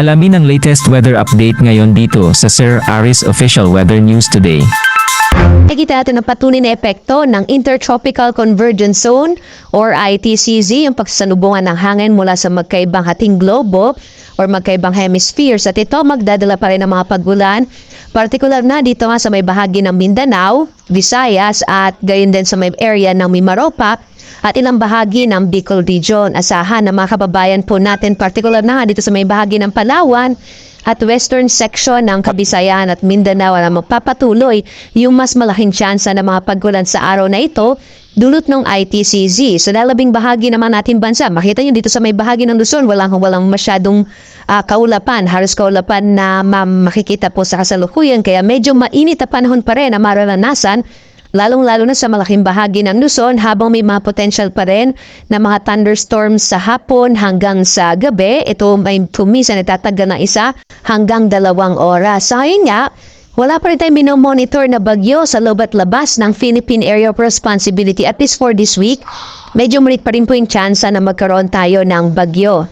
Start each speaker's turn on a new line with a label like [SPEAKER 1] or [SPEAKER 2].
[SPEAKER 1] Alamin ang latest weather update ngayon dito sa Sir Aris Official Weather News Today.
[SPEAKER 2] Nakikita natin ang patunay na epekto ng Intertropical Convergence Zone or ITCZ, yung pagsasalubungan ng hangin mula sa magkaibang hating globo or magkaibang hemispheres, at ito magdadala pa rin ng mga pagulan, partikular na dito nga sa may bahagi ng Mindanao, Visayas at gayon din sa may area ng Mimaropa at ilang bahagi ng Bicol Region. Asahan na mga kababayan po natin, partikular na dito sa may bahagi ng Palawan at western section ng Kabisayan at Mindanao na magpapatuloy yung mas malaking tsansa ng mga pagulan sa araw na ito dulot ng ITCZ. So lalabing bahagi naman natin bansa, makita nyo dito sa may bahagi ng Luzon, walang masyadong kaulapan, halos kaulapan na makikita po sa kasalukuyan, kaya medyo mainit na panahon pa rin na mararanasan lalong-lalo na sa malaking bahagi ng Luzon, habang may mga potential pa rin na mga thunderstorms sa hapon hanggang sa gabi. Ito may tumisan itatagal na 1 hanggang 2 oras. Sa ngayon nga, wala pa rin tayong minomonitor na bagyo sa loob at labas ng Philippine Area of Responsibility, at least for this week. Medyo malit pa rin po yung chance na magkaroon tayo ng bagyo.